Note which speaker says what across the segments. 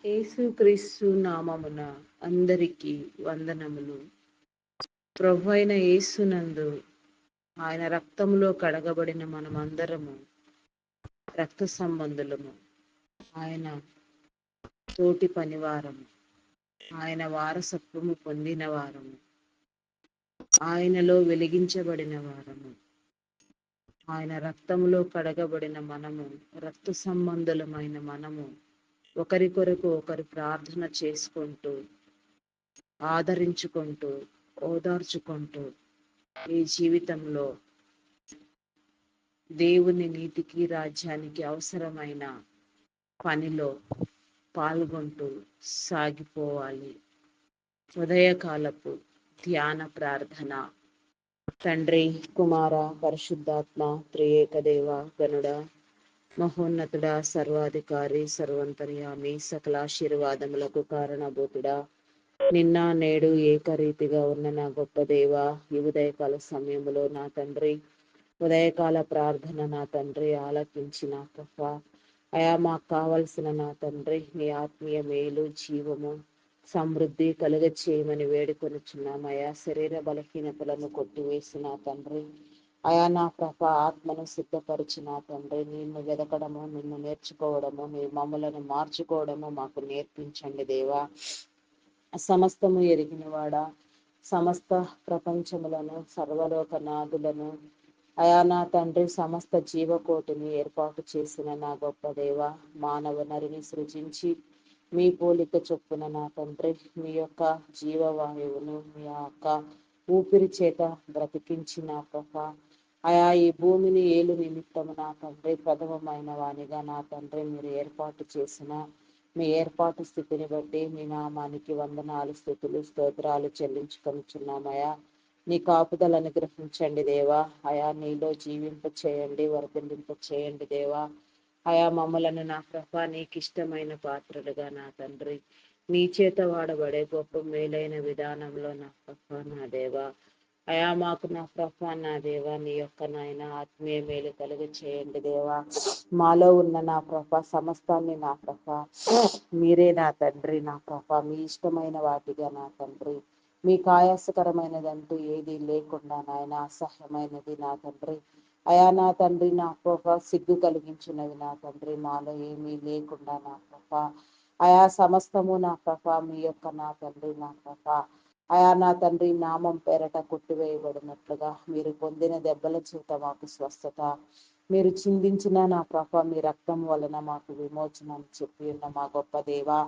Speaker 1: యేసుక్రీస్తు నామమున అందరికీ వందనములు. ప్రభువైన యేసునందు ఆయన రక్తములో కడగబడిన మనమందరము రక్త సంబంధులము. ఆయన తోటి పనివారము, ఆయన వారసత్వము పొందిన వారము, ఆయనలో వెలిగించబడిన వారము. ఆయన రక్తములో కడగబడిన మనము, రక్త సంబంధులమైన మనము ఒకరి కొరకు ఒకరు ప్రార్థన చేసుకుంటూ, ఆదరించుకుంటూ, ఓదార్చుకుంటూ ఈ జీవితంలో దేవుని నీతికి రాజ్యానికి అవసరమైన పనిలో పాల్గొంటూ సాగిపోవాలి. ఉదయకాలపు ధ్యాన ప్రార్థన. తండ్రి, కుమార, పరిశుద్ధాత్మ, త్రియేక దేవ, గనుడ, మహోన్నతుడా, సర్వాధికారి, సర్వంతర్యామి, సకల ఆశీర్వాదములకు కారణభూతుడా, నిన్న నేడు ఏకరీతిగా ఉన్న నా గొప్ప దేవ, ఈ ఉదయకాల సమయంలో నా తండ్రి, ఉదయకాల ప్రార్థన నా తండ్రి ఆలకించి నా ప్రభా, అయా మాకు కావలసిన నా తండ్రి నీ ఆత్మీయ మేలు, జీవము, సమృద్ధి కలుగ చేయమని వేడుకొనుచున్నామయ్యా. శరీర బలహీనతలను కొట్టివేసిన తండ్రి, అయా నా ప్రభ ఆత్మను సిద్ధపరిచిన తండ్రి, నిన్ను వెదకడము, నిన్ను నేర్చుకోవడము, నీ మమ్మలను మార్చుకోవడము మాకు నేర్పించండి దేవా. సమస్తము ఎరిగినవాడా, సమస్త ప్రపంచములను, సర్వలోకనాథులను, అయా నా తండ్రి సమస్త జీవకోటిని ఏర్పాటు చేసిన నా గొప్ప దేవ, మానవ నరిని సృజించి మీ పోలిక చొప్పున నా తండ్రి మీ యొక్క జీవవాయువును మీ యొక్క ఊపిరి చేత బ్రతికించిన ప్రభ, అయా ఈ భూమిని ఏలు నిమిత్తము నా తండ్రి ప్రథమమైన వానిగా నా తండ్రి మీరు ఏర్పాటు చేసిన మీ ఏర్పాటు స్థితిని బట్టి మీ నామానికి వందనాలు, స్థుతులు, స్తోత్రాలు చెల్లించుకొనిచున్నామయ్యా. నీ కాపుదలను అనుగ్రహించండి దేవా. అయా నీలో జీవింప చేయండి, వర్ధిల్లింప చేయండి దేవా. అయా మమ్మలను నా ప్రభ నీకు ఇష్టమైన పాత్రలుగా నా తండ్రి నీ చేత వాడబడే గొప్ప మేలైన విధానంలో నా ప్రభ నా దేవా, అయా మాకు నా ప్రభ నా దేవా నీ యొక్క నాయన ఆత్మీయ మేలు కలుగ చేయండి దేవా. మాలో ఉన్న నా ప్రభ సమస్తాన్ని నా ప్రభ మీరే నా తండ్రి నా ప్రభ మీ ఇష్టమైన వాటిగా నా తండ్రి, మీకు ఆయాసకరమైనదంటూ ఏది లేకుండా నాయన అసహ్యమైనది నా తండ్రి, అయా నా తండ్రి నా ప్రభ సిగ్గు కలిగించినవి నా తండ్రి మాలో ఏమీ లేకుండా నా ప్రభ, అయా సమస్తము నా ప్రభ మీ యొక్క నా తండ్రి నా ప్రభ, అయా నా తండ్రి నామం పేరట కొట్టివేయబడినట్లుగా మీరు పొందిన దెబ్బల చేత మాకు స్వస్థత, మీరు చిందించిన నా ప్రభ మీ రక్తం వలన మాకు విమోచన చెప్పి ఉన్న మా గొప్ప దేవా,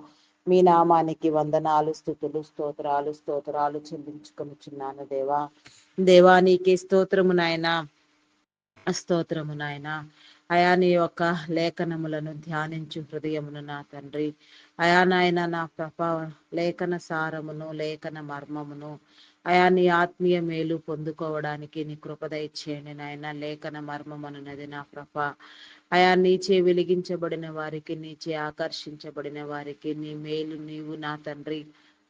Speaker 1: మీ నామానికి వందనాలు, స్థుతులు, స్తోత్రాలు చెల్లించుకొనిచున్నాను దేవా. దేవానికి స్తోత్రము నాయన, స్తోత్రము నాయన. అయా నీ యొక్క లేఖనములను ధ్యానించు హృదయమును నా తండ్రి, అయా నాయన నా ప్రభ లేఖన సారమును, లేఖన మర్మమును, అయా నీ ఆత్మీయ మేలు పొందుకోవడానికి నీ కృపద ఇచ్చేయండి నాయన. లేఖన మర్మమనున్నది నా ప్రభ, అయా నీచే వెలిగించబడిన వారికి, నీచే ఆకర్షించబడిన వారికి నీ మేలు నీవు నా తండ్రి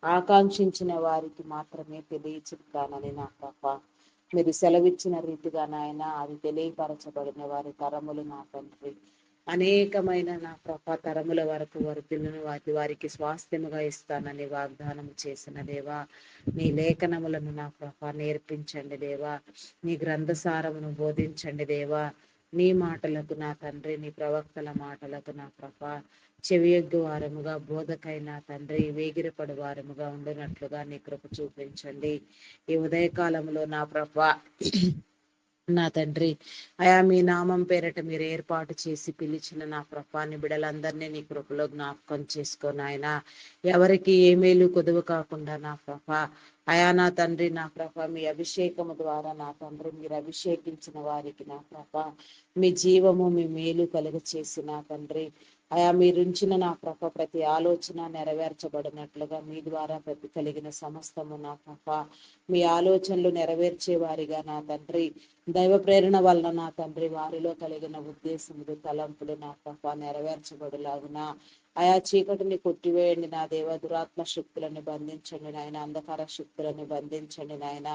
Speaker 1: ఆకాంక్షించిన వారికి మాత్రమే తెలియచెప్తానని నా ప్రభ మీరు సెలవిచ్చిన రీతిగా నాయన అది తెలియపరచబడిన వారి తరములు నా తండ్రి అనేకమైన నా ప్రభ తరముల వరకు వర్ధిల్లును వారికి స్వాస్థ్యముగా ఇస్తానని వాగ్దానం చేసిన దేవా. నీ లేఖనములను నా ప్రభ నేర్పించండి దేవా. నీ గ్రంథసారమును బోధించండి దేవా. నీ మాటలకు నా తండ్రి, నీ ప్రవక్తల మాటలకు నా ప్రభ చెవియొగ్గు వారముగా, బోధకైన తండ్రి వేగిరపడు వారముగా ఉండినట్లుగా నీ కృప చూపించండి. ఈ ఉదయకాలంలో నా ప్రభ నా తండ్రి, అయా మీ నామం పేరట మీరు ఏర్పాటు చేసి పిలిచిన నా ప్రభాని బిడలందరినీ నీ కృపలో జ్ఞాపకం చేసుకొని ఆయన ఎవరికి ఏ మేలు కొదువు కాకుండా నా ప్రభ, అయా నా తండ్రి నా ప్రభ మీ అభిషేకము ద్వారా నా తండ్రి మీరు అభిషేకించిన వారికి నా ప్రభ మీ జీవము మీ మేలు కలుగ చేసి నా తండ్రి, అయా మీరుంచిన నా ప్రభ ప్రతి ఆలోచన నెరవేర్చబడినట్లుగా మీ ద్వారా ప్రతి కలిగిన సమస్తము నా ప్రభ మీ ఆలోచనలు నెరవేర్చే వారిగా నా తండ్రి దైవ ప్రేరణ వలన నా తండ్రి వారిలో కలిగిన ఉద్దేశములు తలంపులు నా ప్రభ నెరవేర్చబడులాగున ఆయా చీకటిని కొట్టివేయండి నా దేవ, దురాత్మ శక్తులను బంధించండి నాయన, అంధకార శక్తులను బంధించండి నాయన,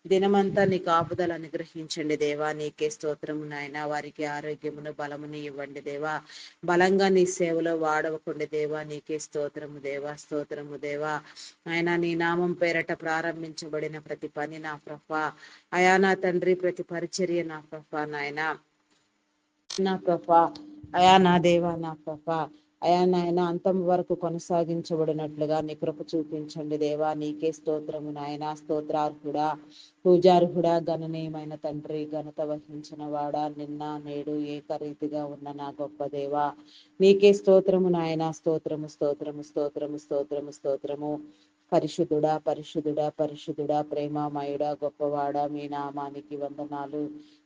Speaker 1: దినమంతా నీ కాపుదలు అనుగ్రహించండి దేవా, నీకే స్తోత్రము నాయన. వారికి ఆరోగ్యమును బలమును ఇవ్వండి దేవా, బలంగా నీ సేవలో వాడవకుండి దేవా, నీకే స్తోత్రము దేవా, స్తోత్రము దేవా. ఆయన నీ నామం పేరట ప్రారంభించబడిన ప్రతి పని నా ప్రభ అయా నా తండ్రి, ప్రతి పరిచర్య నా ప్రభ నాయన, నా ప్రభ అయా నా దేవా, నా ప్రభ అయా నాయన అంతం వరకు కొనసాగించబడినట్లుగా నీ కృప చూపించండి దేవా, నీకే స్తోత్రము నాయన. స్తోత్రార్హుడా, పూజార్హుడా, గణనీయమైన తండ్రి, ఘనత వహించిన వాడా, నిన్న నేడు ఏకరీతిగా ఉన్న నా గొప్ప దేవా, నీకే స్తోత్రము నాయన. స్తోత్రము స్తోత్రము స్తోత్రము స్తోత్రము స్తోత్రము. పరిశుద్ధుడా పరిశుద్ధుడా పరిశుద్ధుడా, ప్రేమామయుడా, గొప్పవాడా, మీ నామానికి వందనాలు.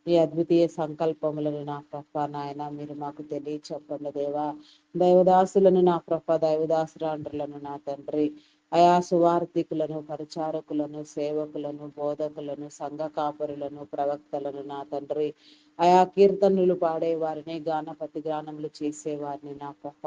Speaker 1: ఈ అద్వితీయ సంకల్పములను నా ప్రభ నాయన మీరు మాకు తెలియచెప్పండి దేవా. దైవదాసులను నా ప్రభ, దైవదాసురాండ్రులను నా తండ్రి, అయా సువార్థికులను, పరిచారకులను, సేవకులను, బోధకులను, సంఘ కాపరులను, ప్రవక్తలను నా తండ్రి, అయా కీర్తనలు పాడేవారిని, గానపతి గానములు చేసేవారిని నా ప్రభ,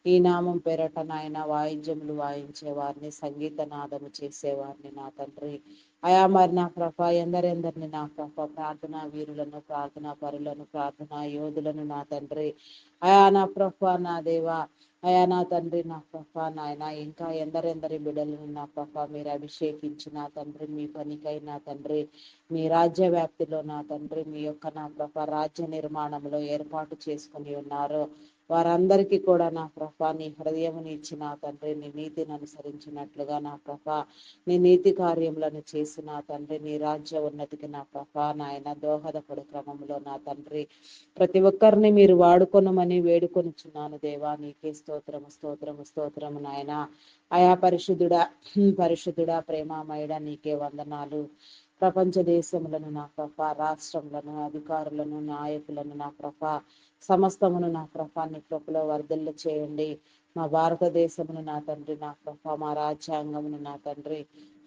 Speaker 1: ఈ నామం పేరట నాయన వాయిద్యములు వాయించేవారిని, సంగీత నాదము చేసేవారిని నా తండ్రి, అయా మరి నా ప్రభ ఎందరెందరిని నా ప్రభ, ప్రార్థనా వీరులను, ప్రార్థనా పరులను, ప్రార్థనా యోధులను నా తండ్రి, అయా నా ప్రభ నా దేవా, అయా నా తండ్రి, నా ప్రభ నాయన ఇంకా ఎందరెందరి బిడ్డలను నా ప్రభ మీరు అభిషేకించి నా తండ్రి, మీ పనికై నా తండ్రి, మీ రాజ్య వ్యాప్తిలో నా తండ్రి, మీ యొక్క నా ప్రభ రాజ్య నిర్మాణంలో ఏర్పాటు చేసుకుని ఉన్నారు. వారందరికీ కూడా నా ప్రభ నీ హృదయముని ఇచ్చి నా తండ్రి, నీ నీతిని అనుసరించినట్లుగా నా ప్రభ, నీ నీతి కార్యములను చేసి నా తండ్రి, నీ రాజ్య ఉన్నతికి నా ప్రభ నాయన దోహదపడు క్రమంలో నా తండ్రి, ప్రతి ఒక్కరిని మీరు వాడుకొనమని వేడుకొనుచున్నాను దేవా, నీకే స్తోత్రము స్తోత్రము స్తోత్రము నాయన. అయా పరిశుద్ధుడా పరిశుద్ధుడా, ప్రేమామయుడా, నీకే వందనాలు. ప్రపంచ దేశములను నా ప్రభ, రాష్ట్రములను, అధికారులను, నాయకులను నా ప్రభ, సమస్తమును నా ప్రభ నీ కృపలో వర్ధిల్ల చేయండి. మా భారతదేశమును నా తండ్రి, నా ప్రభ మా రాజ్యాంగమును నా తండ్రి,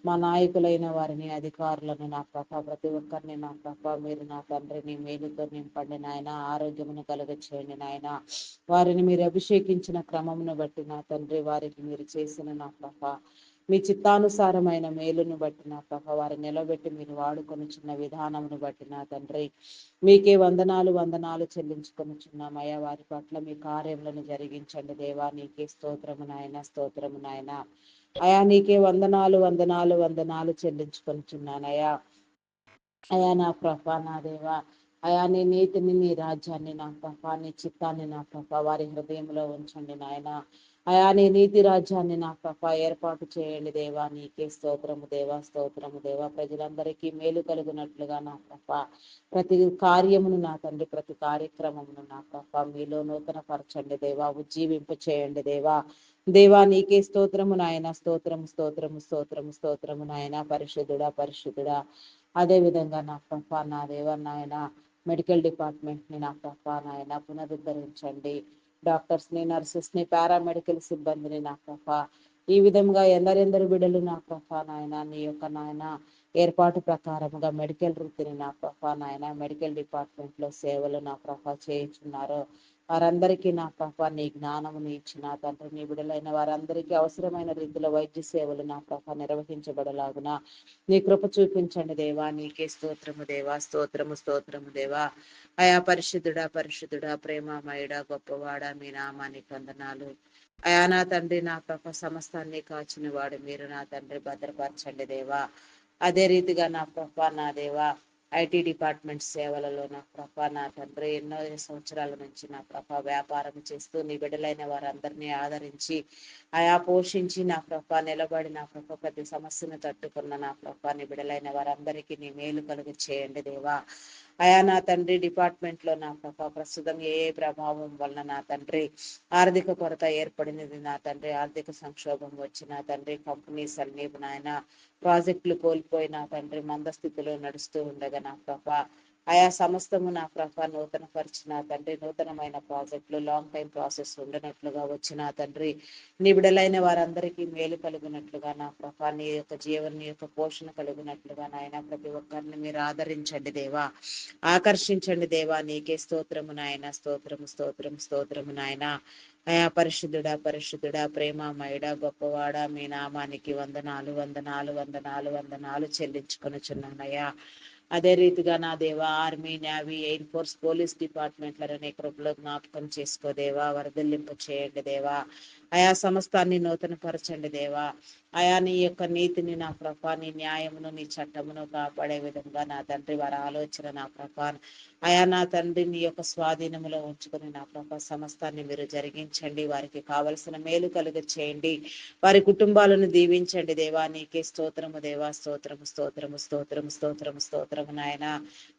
Speaker 1: మా నాయకులైన వారిని, అధికారులను నా ప్రభ, ప్రతి ఒక్కరిని నా ప్రభ మీరు నా తండ్రి నీ మేలుతో నింపండి నాయన, ఆరోగ్యమును కలుగ చేయండి నాయన. వారిని మీరు అభిషేకించిన క్రమమును బట్టి నా తండ్రి, వారికి మీరు చేసిన నా ప్రభ మీ చిత్తానుసారమైన మేలును బట్టి నా ప్రభ, వారిని నిలబెట్టి మీరు వాడుకొనుచున్న విధానమును బట్టి నా తండ్రి, మీకే వందనాలు వందనాలు చెల్లించుకొనుచున్నామయ్యా. వారి పట్ల మీ కార్యములను జరిగించండి దేవా, నీకే స్తోత్రము నాయన, స్తోత్రము నాయన. అయా నీకే వందనాలు వందనాలు వందనాలు చెల్లించుకొనుచున్నానయ్యా. అయా నా ప్రభ నా దేవా, అయా నీ నీతిని, నీ రాజ్యాన్ని నా ప్రభ, నీ చిత్తాన్ని నా ప్రభ వారి హృదయంలో ఉంచండి నాయన. అయా నీ నీతి రాజ్యాన్ని నా ప్రభ ఏర్పాటు చేయండి దేవా, నీకే స్తోత్రము దేవా, స్తోత్రము దేవా. ప్రజలందరికీ మేలు కలుగునట్లుగా నా ప్రభ ప్రతి కార్యమును నా తండ్రి, ప్రతి కార్యక్రమమును నా ప్రభ మీలో నూతన పరచండి దేవా, ఉజ్జీవింప చేయండి దేవా. దేవా నీకే స్తోత్రము నాయన, స్తోత్రము స్తోత్రము స్తోత్రము స్తోత్రము నాయన. పరిశుద్ధుడా పరిశుద్ధుడా. అదే విధంగా నా ప్రభ నా దేవ నాయన మెడికల్ డిపార్ట్మెంట్ ని నా ప్రభ నాయన పునరుద్ధరించండి. డాక్టర్స్ ని, నర్సెస్ ని, పారామెడికల్ సిబ్బందిని నా ప్రభ, ఈ విధంగా ఎందరెందరు బిడ్డలు నా ప్రభ నాయన నీ యొక్క నాయన ఏర్పాటు ప్రకారముగా మెడికల్ వృత్తిని నా ప్రభ నాయన మెడికల్ డిపార్ట్మెంట్ లో సేవలు నా ప్రభ చేయించున్నారు. వారందరికీ నా ప్రభ నీ జ్ఞానముని ఇచ్చిన తండ్రి, నీ బిడ్డలైన వారందరికీ అవసరమైన రీతిలో వైద్య సేవలు నా ప్రభ నిర్వహించబడలాగున నీ కృప చూపించండి దేవా, నీకే స్తోత్రము దేవా, స్తోత్రము స్తోత్రము దేవా. అయా పరిశుద్ధుడా పరిశుద్ధుడా, ప్రేమమయుడా, గొప్పవాడా, మీ నామానికి వందనాలు. అయా నా తండ్రి, నా ప్రభ సమస్తాన్ని కాచిన వాడు మీరు నా తండ్రి, భద్రపరచండి దేవా. అదే రీతిగా నా ప్రభ నా దేవా ఐటీ డిపార్ట్మెంట్ సేవలలో నా ప్రభ నా తండ్రి, ఎన్నో సంవత్సరాల నుంచి నా ప్రభ వ్యాపారం చేస్తూ నీ బిడ్డలైన వారందరినీ ఆదరించి ఆయా పోషించి నా ప్రభ నిలబడి నా ప్రభ ప్రతి సమస్యను తట్టుకున్న నా ప్రభ నీ బిడ్డలైన వారందరికీ నీ మేలు కలుగు చేయండి దేవా. అయా నా తండ్రి డిపార్ట్మెంట్ లో నా ప్రభ ప్రస్తుతం ఏ ప్రభావం వలన నా తండ్రి ఆర్థిక కొరత ఏర్పడినది నా తండ్రి, ఆర్థిక సంక్షోభం వచ్చిన తండ్రి, కంపెనీస్ అన్ని నాయన ప్రాజెక్టులు కోల్పోయిన తండ్రి మందస్థితిలో నడుస్తూ ఉండగా నా ప్రభ ఆయా సమస్తము నా ప్రభ నూతన పరిచిన తండ్రి, నూతనమైన ప్రాజెక్టులు లాంగ్ టైం ప్రాసెస్ ఉండనట్లుగా వచ్చిన తండ్రి, నీ బిడలైన వారందరికీ మేలు కలుగునట్లుగా నా ప్రభ నీ యొక్క జీవన నీ యొక్క పోషణ కలుగునట్లుగా నాయన ప్రతి ఒక్కరిని మీరు ఆదరించండి దేవా, ఆకర్షించండి దేవా. నీకే స్తోత్రము నాయన, స్తోత్రము స్తోత్రము స్తోత్రము నాయన. అయా పరిశుద్ధుడా పరిశుద్ధుడా ప్రేమమయుడా గొప్పవాడా, మీ నామానికి వందనాలు వందనాలు వందనాలు వందనాలు చెల్లించుకొనుచున్నానయ్యా. అదే రీతిగా నా దేవా army, navy, air force, police డిపార్ట్మెంట్లను నీ కృపలో జ్ఞాపకం చేసుకో దేవా, వరదల్లింపు చేయండి దేవా. ఆయా సమస్తాన్ని నూతన పరచండి దేవా. ఆయా నీ యొక్క నీతిని నా ప్రభా, నీ న్యాయమును నీ చట్టమును కాపాడే విధంగా నా తండ్రి వారి ఆలోచన నా ప్రభా, ఆయా నా తండ్రి నీ యొక్క స్వాధీనములో ఉంచుకొని నా ప్రభా సమస్తాన్ని మీరు జరిగించండి. వారికి కావలసిన మేలు కలుగ చేయండి. వారి కుటుంబాలను దీవించండి దేవా. నీకే స్తోత్రము దేవా, స్తోత్రము స్తోత్రము స్తోత్రము స్తోత్రము స్తోత్రము నాయన.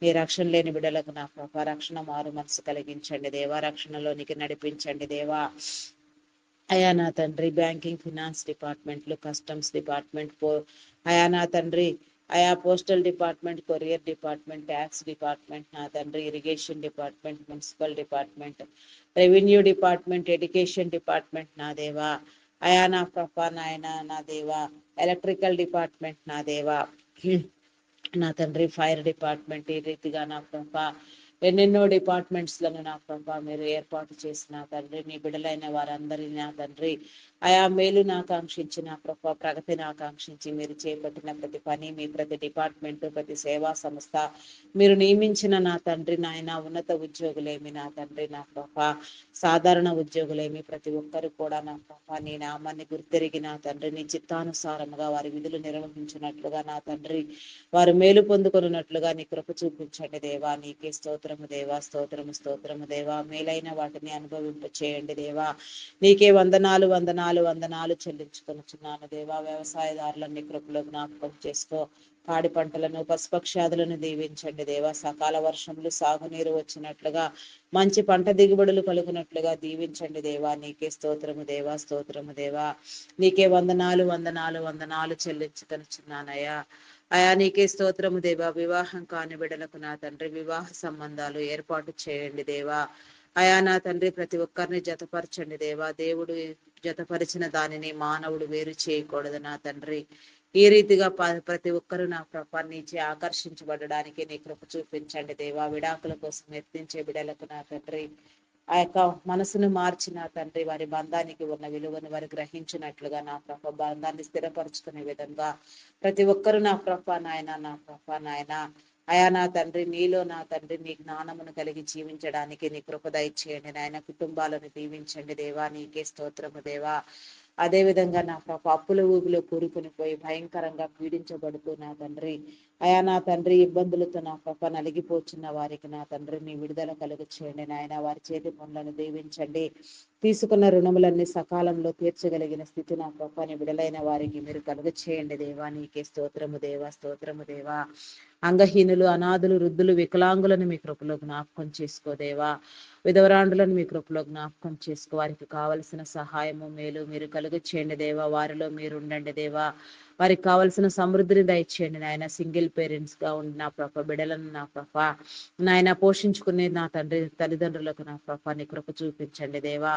Speaker 1: నీ రక్షణ లేని బిడ్డలకు నా ప్రభా రక్షణ మారు మనసు కలిగించండి దేవా, రక్షణలోనికి నడిపించండి దేవా. అయా నా తండ్రి బ్యాంకింగ్, ఫినాన్స్ డిపార్ట్మెంట్లు, కస్టమ్స్ డిపార్ట్మెంట్, అయా నా తండ్రి ఆయా postal department, courier department, tax department నా తండ్రి, irrigation department, municipal department, revenue department, education department నా దేవా. అయా నా ప్రభా నాయన నా దేవా, ఎలక్ట్రికల్ డిపార్ట్మెంట్ నా దేవా, నా తండ్రి ఫైర్ డిపార్ట్మెంట్, ఈ రీతిగా నా ప్రభా ఎన్నెన్నో డిపార్ట్మెంట్స్ లను నా ప్రభా మీరు ఏర్పాటు చేసిన తండ్రి, నీ బిడలైన వారందరినీ నా తండ్రి ఆయా మేలును ఆకాంక్షించి నా ప్రభా ప్రగతిని ఆకాంక్షించి మీరు చేపట్టిన ప్రతి పని, మీ ప్రతి డిపార్ట్మెంట్, ప్రతి సేవా సంస్థ, మీరు నియమించిన నా తండ్రి నాయన ఉన్నత ఉద్యోగులేమి నా తండ్రి, నా ప్రభా సాధారణ ఉద్యోగులేమి ప్రతి ఒక్కరు కూడా నా ప్రభా నీ నామాన్ని గుర్తెరిగి నా తండ్రి నీ చిత్తానుసారముగా వారి విధులు నిర్వహించినట్లుగా నా తండ్రి వారు మేలు పొందుకొనున్నట్లుగా నీ కృప చూపించండి దేవా. నీకే స్తోత్రము దేవా, స్తోత్రము స్తోత్రము దేవా. మేలైన వాటిని అనుభవింప చేయండి దేవా. నీకే వందనాలు వందనాలు వందనాలు చెల్లించుకొనుచున్నాను దేవా. వ్యవసాయదారులన్నీ కృపలో జ్ఞాపకం చేసుకో. పాడి పంటలను, పశుపక్షాదులను దీవించండి దేవా. సకాల వర్షములు, సాగునీరు వచ్చినట్లుగా మంచి పంట దిగుబడులు కలుగునట్లుగా దీవించండి దేవా. నీకే స్తోత్రము దేవా, స్తోత్రము దేవా. నీకే వందనాలు వందనాలు వందనాలు చెల్లించుకొనుచున్నానయ్యా. అయా నీకే స్తోత్రము దేవా. వివాహం కాని బిడ్డలకు నా తండ్రి వివాహ సంబంధాలు ఏర్పాటు చేయండి దేవా. అయా నా తండ్రి ప్రతి ఒక్కరిని జతపరచండి దేవా. దేవుడు జతపరిచిన దానిని మానవుడు వేరు చేయకూడదు నా తండ్రి. ఈ రీతిగా ప్రతి ఒక్కరూ నా కృప నుంచి ఆకర్షించబడడానికి నీ కృప చూపించండి దేవా. విడాకుల కోసం యత్నించే బిడ్డలకు నా తండ్రి ఆ యొక్క మనసును మార్చిన తండ్రి వారి బంధానికి ఉన్న విలువను వారు గ్రహించినట్లుగా నా ప్రభ బంధాన్ని స్థిరపరచుకునే విధంగా ప్రతి ఒక్కరు నా ప్రభ నాయన, నా ప్రభ నాయన అయా నా తండ్రి నీలో నా తండ్రి నీ జ్ఞానమును కలిగి జీవించడానికి నీ కృప దయచేయండి నాయన. కుటుంబాలను దీవించండి దేవా. నీకే స్తోత్రము దేవా. అదే విధంగా నా ప్రభ అప్పుల ఊబిలో కూరుకుని పోయి భయంకరంగా పీడించబడుతూ నా తండ్రి అయా నా తండ్రి ఇబ్బందులతో నా ప్రభ నలిగిపోచున్న వారికి నా తండ్రి నీ విడుదల కలుగు చేయండి నాయన. వారి చేతి పనులను దీవించండి. తీసుకున్న రుణములన్నీ సకాలంలో తీర్చగలిగిన స్థితి నా ప్రభని విడలైన వారికి మీరు కలుగ చేయండి దేవా. నీకే స్తోత్రము దేవా, స్తోత్రము దేవా. అంగహీనులు, అనాథులు, వృద్ధులు, వికలాంగులను మీ కృపలో జ్ఞాపకం చేసుకో దేవా. విధవరాండులను మీ కృపలో జ్ఞాపకం చేసుకో. వారికి కావలసిన సహాయము మేలు మీరు కలుగ చేయండి దేవా. వారిలో మీరు ఉండండి దేవా. వారికి కావలసిన సమృద్ధిని దయచేయండి నాయన. సింగిల్ పేరెంట్స్ గా ఉండి నా ప్రభ బిడలను నా ప్రభ నాయన పోషించుకునే నా తండ్రి తల్లిదండ్రులకు నా ప్రభ నీ కృప చూపించండి దేవా.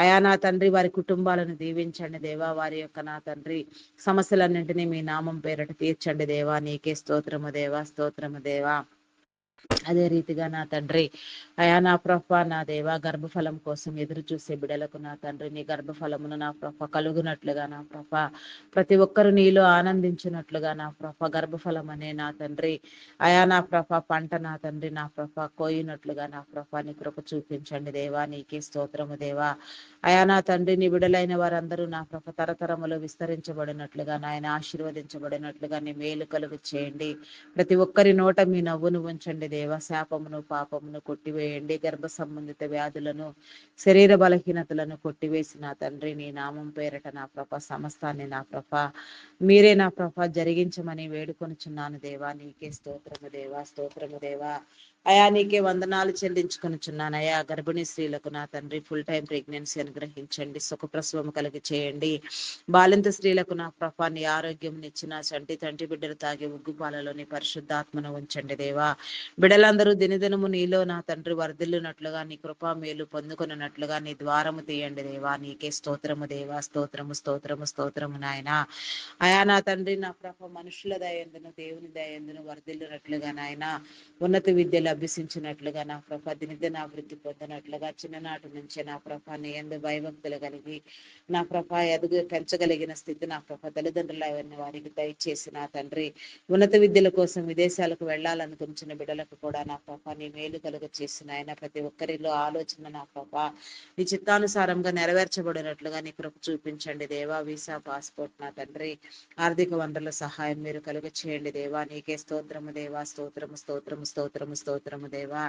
Speaker 1: అయా నా తండ్రి వారి కుటుంబాలను దీవించండి దేవా. వారి యొక్క నా తండ్రి సమస్యలన్నింటినీ మీ నామం పేరట తీర్చండి దేవా. నీకే స్తోత్రము దేవా, స్తోత్రము దేవా. అదే రీతిగా నా తండ్రి అయా నా ప్రభ నా దేవా గర్భఫలం కోసం ఎదురు చూసే బిడలకు నా తండ్రి నీ గర్భఫలమును నా ప్రభ కలుగునట్లుగా నా ప్రభ ప్రతి ఒక్కరు నీలో ఆనందించినట్లుగా నా ప్రభ గర్భఫలం అనే నా తండ్రి అయా నా ప్రభ పంట నా తండ్రి నా ప్రభ కోయినట్లుగా నా ప్రభ నీ కృప చూపించండి దేవా. నీకే స్తోత్రము దేవా. అయా నా తండ్రి నీ బిడలైన వారందరూ నా ప్రభ తరతరములు విస్తరించబడినట్లుగా నాయన ఆశీర్వదించబడినట్లుగా నీ మేలు కలుగు చేయండి. ప్రతి ఒక్కరి నోట మీ నవ్వును ఉంచండి దేవా. శాపమును పాపమును కొట్టివేయండి. గర్భ సంబంధిత వ్యాధులను, శరీర బలహీనతలను కొట్టివేసి నా తండ్రి నీ నామం పేరట నా ప్రభ సమస్తాన్ని నా ప్రభ మీరే నా ప్రభ జరిగించమని వేడుకొనుచున్నాను దేవా. నీకే స్తోత్రము దేవా, స్తోత్రము దేవా. అయా నీకే వందనాలు చెల్లించుకొనుచున్నాను అయా. గర్భిణీ స్త్రీలకు నా తండ్రి ఫుల్ టైం ప్రెగ్నెన్సీ అనుగ్రహించండి. సుఖప్రసవం కలిగి చేయండి. బాలింత స్త్రీలకు నా ప్రభ నీ ఆరోగ్యం ఇచ్చిన చంటి తంటి బిడ్డలు తాగే ఉగ్గుపాలలోని పరిశుద్ధాత్మను ఉంచండి దేవా. బిడలందరూ దినదినము నీలో నా తండ్రి వర్ధిల్లునట్లుగా నీ కృపా మేలు పొందుకున్నట్లుగా నీ ద్వారము తీయండి దేవా. నీకే స్తోత్రము దేవా, స్తోత్రము స్తోత్రము స్తోత్రము నాయన. అయా నా తండ్రి నా ప్రభ మనుషుల దయందును దేవుని దయందును వర్ధిల్లునట్లుగా నాయన, ఉన్నత విద్యలు అభ్యసించినట్లుగా నా ప్రభ దినదిన అభివృద్ధి పొందినట్లుగా చిన్ననాటి నుంచే నా ప్రభ నీ యందు భయభక్తులు కలిగి నా ప్రభ పెంచగలిగిన స్థితి నా ప్రభ తల్లిదండ్రుల వారికి దయచేసి నా తండ్రి ఉన్నత విద్యల కోసం విదేశాలకు వెళ్ళాలనుకుంటున్న బిడ్డలకు కూడా నా ప్రభ నీ మేలు కలుగ చేసిన ఆయన ప్రతి ఒక్కరిలో ఆలోచన నా ప్రభ నీ చిత్తానుసారంగా నెరవేర్చబడినట్లుగా నీ కృప చూపించండి దేవా. వీసా పాస్పోర్ట్ నా తండ్రి ఆర్థిక వనరుల సహాయం మీరు కలుగ చేయండి దేవా. నీకే స్తోత్రము దేవా, స్తోత్రము స్తోత్రము స్తోత్రము స్తోత్రము దేవా.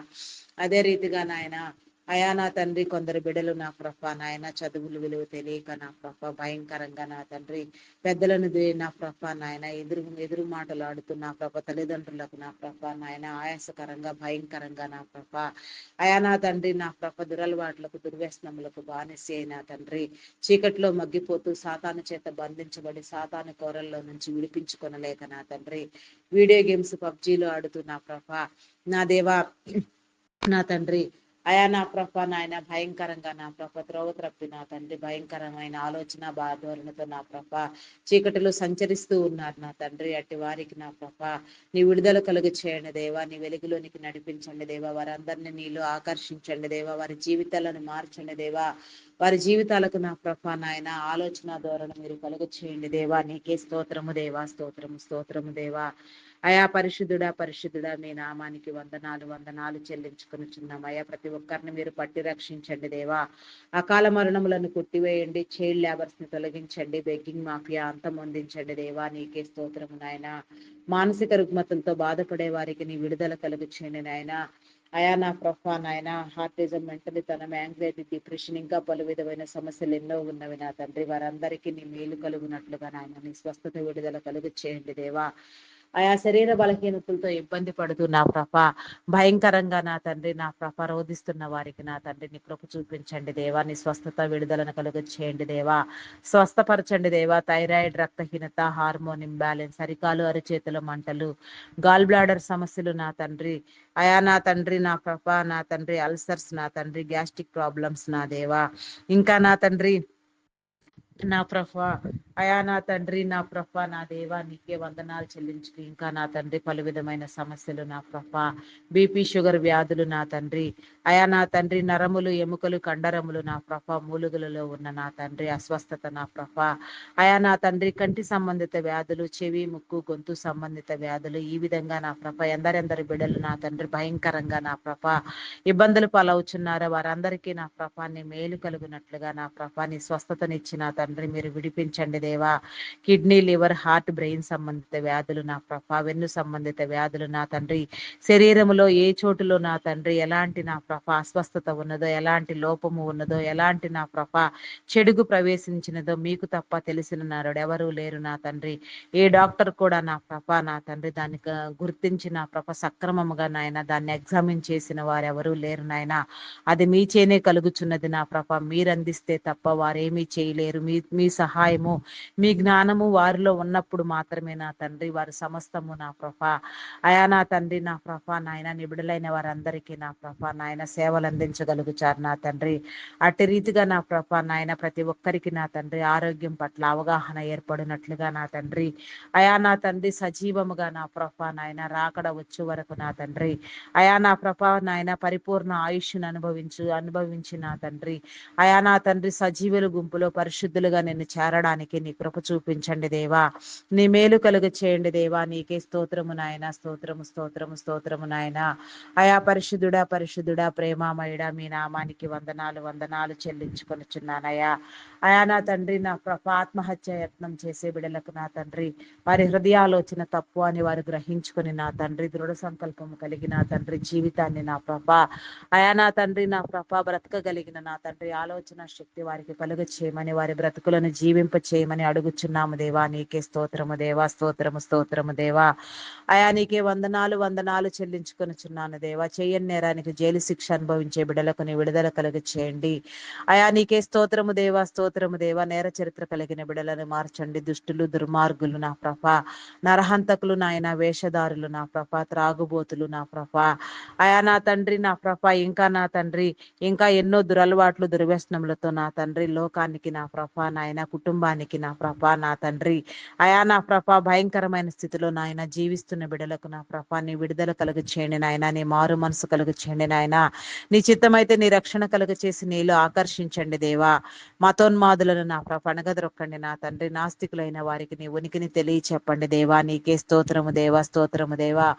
Speaker 1: అదే రీతిగా నాయన అయా నా తండ్రి కొందరు బిడలు నా ప్రభ నాయన చదువులు విలువ తెలియక నా ప్రభ భయంకరంగా నా తండ్రి పెద్దలను నా ప్రభ నాయన ఎదురు మాటలు ఆడుతూ నా ప్రభ తల్లిదండ్రులకు నా ప్రభ నాయన ఆయాసకరంగా భయంకరంగా నా ప్రభ అయా నా తండ్రి నా ప్రభ దురలవాట్లకు దుర్వ్యసనములకు బానిస అయినా తండ్రి చీకట్లో మగ్గిపోతూ సాతాను చేత బంధించబడి సాతాను కోరల్లో నుంచి విడిపించుకొనలేక నా తండ్రి వీడియో గేమ్స్ పబ్జీలు ఆడుతూ నా ప్రభ నా దేవా నా తండ్రి అయా నా ప్రభ నాయన భయంకరంగా నా ప్రభ త్రోవ త్రప్పి నా తండ్రి భయంకరమైన ఆలోచన ధోరణితో నా ప్రభ చీకటిలో సంచరిస్తూ ఉన్నారు నా తండ్రి. అట్టి వారికి నా ప్రభ నీ విడుదల కలుగు చేయండి దేవా. నీ వెలుగులోనికి నడిపించండి దేవా. వారందరినీ నీలో ఆకర్షించండి దేవా. వారి జీవితాలను మార్చండి దేవా. వారి జీవితాలకు నా ప్రభ నాయన ఆలోచన ధోరణి మీరు కలుగు చేయండి దేవా. నీకే స్తోత్రము దేవా, స్తోత్రము స్తోత్రము దేవా. అయా పరిశుద్ధుడా పరిశుద్ధుడా మీ నామానికి వందనాలు చెల్లించుకొనిచున్నాం. అయా ప్రతి ఒక్కరిని మీరు పట్టి రక్షించండి దేవా. అకాల మరణములను కొట్టివేయండి, చైల్డ్ లేబర్స్ ని తొలగించండి, బెగ్గింగ్ మాఫియా అంతమొందించండి దేవా. నీకే స్తోత్రము నాయన. మానసిక రుగ్మతలతో బాధపడే వారికి నీ విడుదల కలుగు చేయండి నాయన. అయా నా ప్రభ నాయన హార్టిజం, మెంటల్ తనం, యాంగ్జైటీ, డిప్రెషన్ ఇంకా పలు విధమైన సమస్యలు ఎన్నో ఉన్నవి నా తండ్రి. వారందరికీ నీ మేలు కలుగునట్లుగా నాయన నీ స్వస్థత విడుదల కలుగు చేయండి దేవా. ఆయా శరీర బలహీనతలతో ఇబ్బంది పడుతూ నా ప్రభ భయంకరంగా నా తండ్రి నా ప్రభ రోధిస్తున్న వారికి నా తండ్రి నీ కృప చూపించండి దేవా. నీ స్వస్థత విడుదలను కలుగ చేయండి దేవా. స్వస్థపరచండి దేవా. థైరాయిడ్, రక్తహీనత, హార్మోన్ ఇంబ్యాలెన్స్, అరికాలు అరిచేతుల మంటలు, గాల్ బ్లాడర్ సమస్యలు నా తండ్రి అయా నా తండ్రి నా ప్రభ నా తండ్రి అల్సర్స్ నా తండ్రి గ్యాస్ట్రిక్ ప్రాబ్లమ్స్ నా దేవా. ఇంకా నా తండ్రి నా ప్రభ అయా నా తండ్రి నా ప్రభ నా దేవా నీకే వందనాలు చెల్లించుకు ఇంకా నా తండ్రి పలు విధమైన సమస్యలు నా ప్రభ బీపీ షుగర్ వ్యాధులు నా తండ్రి అయా నా తండ్రి నరములు ఎముకలు కండరములు నా ప్రభ మూలుగులలో ఉన్న నా తండ్రి అస్వస్థత నా ప్రభ అయా నా తండ్రి కంటి సంబంధిత వ్యాధులు, చెవి ముక్కు గొంతు సంబంధిత వ్యాధులు ఈ విధంగా నా ప్రభ ఎందరెందరి బిడ్డలు నా తండ్రి భయంకరంగా నా ప్రభ ఇబ్బందులు పాలవుచున్నారో వారందరికీ నా ప్రభాన్ని మేలు కలుగునట్లుగా నా ప్రభాని స్వస్థతనిచ్చిన తండ్రి మీరు విడిపించండి దేవా. కిడ్నీ, లివర్, హార్ట్, బ్రెయిన్ సంబంధిత వ్యాధులు నా ప్రభ వెన్ను సంబంధిత వ్యాధులు నా తండ్రి శరీరములో ఏ చోటులో నా తండ్రి ఎలాంటి నా ప్రభ అస్వస్థత ఉన్నదో, ఎలాంటి లోపము ఉన్నదో, ఎలాంటి నా ప్రభ చెడుగు ప్రవేశించినదో మీకు తప్ప తెలిసిన నారుడు ఎవరూ లేరు నా తండ్రి. ఏ డాక్టర్ కూడా నా ప్రభ నా తండ్రి దాన్ని గుర్తించి నా ప్రభ సక్రమముగా నాయన దాన్ని ఎగ్జామిన్ చేసిన వారెవరూ లేరు నాయన. అది మీ చేనే కలుగుచున్నది నా ప్రభ. మీరు అందిస్తే తప్ప వారేమీ చేయలేరు. మీ సహాయము మీ జ్ఞానము వారిలో ఉన్నప్పుడు మాత్రమే నా తండ్రి వారి సమస్తము నా ప్రభ అయా నా తండ్రి నా ప్రభ నాయన నిబిడలైన వారందరికీ నా ప్రభ నాయన సేవలు అందించగలుగుచారు నా తండ్రి. అట్టి రీతిగా నా ప్రభ నాయన ప్రతి ఒక్కరికి నా తండ్రి ఆరోగ్యం పట్ల అవగాహన ఏర్పడినట్లుగా నా తండ్రి అయా నా తండ్రి సజీవముగా నా ప్రభ నాయన రాకడ వచ్చు వరకు నా తండ్రి అయా నా ప్రభ నాయన పరిపూర్ణ ఆయుష్ను అనుభవించి నా తండ్రి అయా నా తండ్రి సజీవుల గుంపులో పరిశుద్ధులుగా నిన్ను చేరడానికి నీ కృప చూపించండి దేవా. నీ మేలు కలుగ చేయండి దేవా. నీకే స్తోత్రము నాయన, స్తోత్రము స్తోత్రము స్తోత్రము నాయన. అయా పరిశుద్ధుడా పరిశుద్ధుడా ప్రేమామయుడా మీ నామానికి వందనాలు చెల్లించుకొనిచున్నానయ్యా. అయా నా తండ్రి నా ప్రభ ఆత్మహత్య యత్నం చేసే బిడలకు నా తండ్రి వారి హృదయాలోచన తప్పు అని వారు గ్రహించుకొని నా తండ్రి దృఢ సంకల్పము కలిగి నా తండ్రి జీవితాన్ని నా ప్రభ అయా నా తండ్రి నా ప్రభ బ్రతకగలిగిన నా తండ్రి ఆలోచన శక్తి వారికి కలుగ చేయమని వారి బ్రతుకులను జీవింప చేయమని
Speaker 2: చేయమని అడుగుచున్నాము దేవా. నీకే స్తోత్రము దేవా, స్తోత్రము స్తోత్రము దేవా. అయా నీకే వందనాలు వందనాలు చెల్లించుకొనుచున్నాను దేవా. చేయని నేరానికి జైలు శిక్ష అనుభవించే బిడ్డలకు నీ విడుదల కలుగ చేయండి. అయా నీకే స్తోత్రము దేవా, స్తోత్రము దేవా. నేర చరిత్ర కలిగిన బిడ్డలను మార్చండి. దుష్టులు దుర్మార్గులు నా ప్రభ, నరహంతకులు నాయన, వేషధారులు నా ప్రభ, త్రాగుబోతులు నా ప్రభ, అయా నా తండ్రి నా ప్రభ, ఇంకా నా తండ్రి ఇంకా ఎన్నో దురలవాట్లు దుర్వ్యసనములతో నా తండ్రి లోకానికి నా ప్రభ నాయన, కుటుంబానికి నా ప్రభ నా తండ్రి, అయా నా ప్రభ భయంకరమైన స్థితిలో నాయన జీవిస్తున్న బిడ్డలకు నా ప్రభ నీ విడుదల కలుగు చేయండి నాయన. నీ మారు మనసు కలుగు చేయండి నాయన. నీ చిత్తమైతే నీ రక్షణ కలుగు చేసి నీలో ఆకర్షించండి దేవా. మతోన్మాదులను నా ప్రభ అణగదొక్కండి నా తండ్రి. నాస్తికులైన వారికి నీ ఉనికిని తెలియ చెప్పండి దేవా. నీకే స్తోత్రము దేవా, స్తోత్రము దేవా.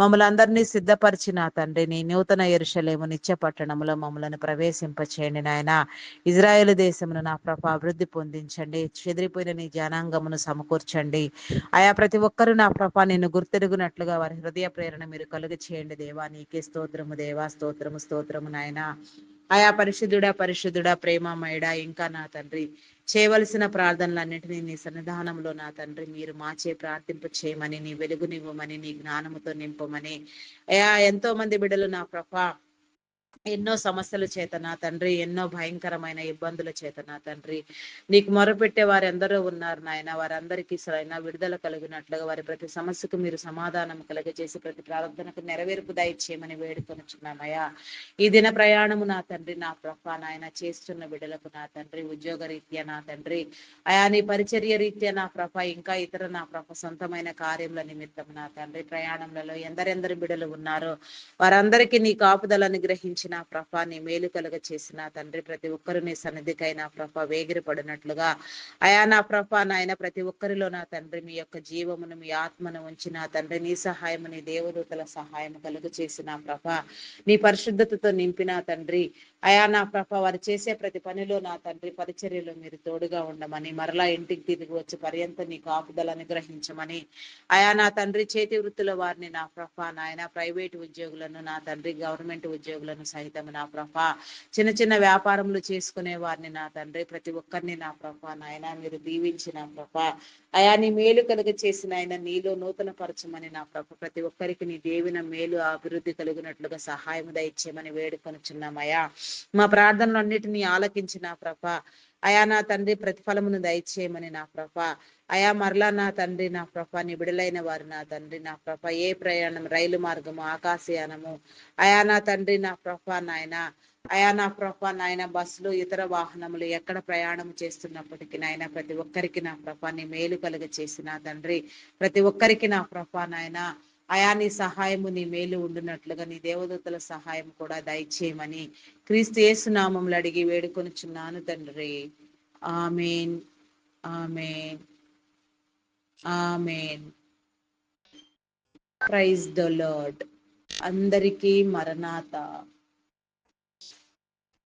Speaker 2: మమ్మల్ని అందరినీ సిద్ధపరిచి నా తండ్రి నీ నూతన యెరూషలేము నిత్య పట్టణంలో మమ్మల్ని ప్రవేశింపచేయండి నాయన. ఇజ్రాయేల్ దేశమును నా ప్రభ అభివృద్ధి పొందించండి. చెదిరిపోయిన నీ జనాంగమును సమకూర్చండి. ఆయా ప్రతి ఒక్కరూ నా ప్రభ నిన్ను గుర్తెరుగునట్లుగా వారి హృదయ ప్రేరణ మీరు కలుగ చేయండి దేవా. నీకే స్తోత్రము దేవా, స్తోత్రము స్తోత్రము నాయన. ఆయా పరిశుద్ధుడా పరిశుద్ధుడా ప్రేమమయుడా, ఇంకా నా తండ్రి చేయవలసిన ప్రార్థనలన్నింటినీ నీ సన్నిధానంలో నా తండ్రి మీరు మాచే ప్రార్థింప చేయమని, నీ వెలుగునివ్వమని, నీ జ్ఞానముతో నింపమని, అయా ఎంతో మంది బిడ్డలు నా ప్రభ ఎన్నో సమస్యల చేత నా తండ్రి, ఎన్నో భయంకరమైన ఇబ్బందుల చేత నా తండ్రి నీకు మొరపెట్టే వారు ఎందరో ఉన్నారు నాయన. వారందరికీ సరైన విడుదల కలిగినట్లుగా వారి ప్రతి సమస్యకు మీరు సమాధానం కలుగజేసి ప్రతి ప్రార్థనకు నెరవేర్పు దయచేయమని వేడుకొనుచున్నామయ్యా. ఈ దిన ప్రయాణము నా తండ్రి నా ప్రభ నాయన చేస్తున్న బిడ్డలకు నా తండ్రి ఉద్యోగ రీత్యా నా తండ్రి, అయా నీ పరిచర్య రీత్యా నా ప్రభ, ఇంకా ఇతర నా ప్రభ సొంతమైన కార్యముల నిమిత్తం నా తండ్రి ప్రయాణంలో ఎందరెందరు బిడ్డలు ఉన్నారో వారందరికీ నీ కాపుదలను గ్రహించిన ప్రభ నీ మేలు కలుగ చేసిన తండ్రి ప్రతి ఒక్కరు నీ సన్నిధికైనా ప్రభ వేగిరపడినట్లుగా అయా నా ప్రభ నాయన ప్రతి ఒక్కరిలో నా తండ్రి మీ యొక్క జీవమును మీ ఆత్మను ఉంచిన తండ్రి నీ సహాయము నీ దేవదూతల సహాయం కలుగ చేసిన ప్రభ నీ పరిశుద్ధతతో నింపిన తండ్రి అయా నా ప్రభ వారు చేసే ప్రతి పనిలో నా తండ్రి పరిచర్యలో మీరు తోడుగా ఉండమని, మరలా ఇంటికి తిరిగి వచ్చి పర్యంత నీ కాపుదలను గ్రహించమని, అయా నా తండ్రి చేతి వృత్తుల వారిని నా ప్రభ నాయన, ప్రైవేటు ఉద్యోగులను నా తండ్రి గవర్నమెంట్ ఉద్యోగులను సైతం నా ప్రభ, చిన్న చిన్న వ్యాపారములు చేసుకునే వారిని నా తండ్రి ప్రతి ఒక్కరిని నా ప్రభ నాయన మీరు దీవించిన ప్రభ, అయా నీ మేలు కలుగ చేసిన ఆయన నీలో నూతన పరచమని నా ప్రభ ప్రతి ఒక్కరికి నీ దేవిన మేలు అభివృద్ధి కలిగినట్లుగా సహాయం దయచేయమని వేడుకొనుచున్నామయ్యా. మా ప్రార్థనలు అన్నిటినీ ఆలకించిన ప్రభ అయా నా తండ్రి ప్రతిఫలమును దయచేయమని నా ప్రభ, అయా మరలా నా తండ్రి నా ప్రభ నిబిడలైన వారు నా తండ్రి నా ప్రభ ఏ ప్రయాణం రైలు మార్గము ఆకాశయానము అయా నా తండ్రి నా ప్రభ నాయన, అయా నా ప్రభ నాయన బస్సులు ఇతర వాహనములు ఎక్కడ ప్రయాణం చేస్తున్నప్పటికీ నాయన ప్రతి ఒక్కరికి నా ప్రభ నీ మేలు కలుగ చేసిన తండ్రి ప్రతి ఒక్కరికి నా ప్రభ నాయన అయా నీ సహాయము నీ మేలు ఉండునట్లుగా నీ దేవదూతల సహాయం కూడా దయచేయమని క్రీస్తు యేసు నామములో అడిగి వేడుకొనుచున్నాను తండ్రి. Amen amen amen. Praise the lord. అందరికీ మరణాత.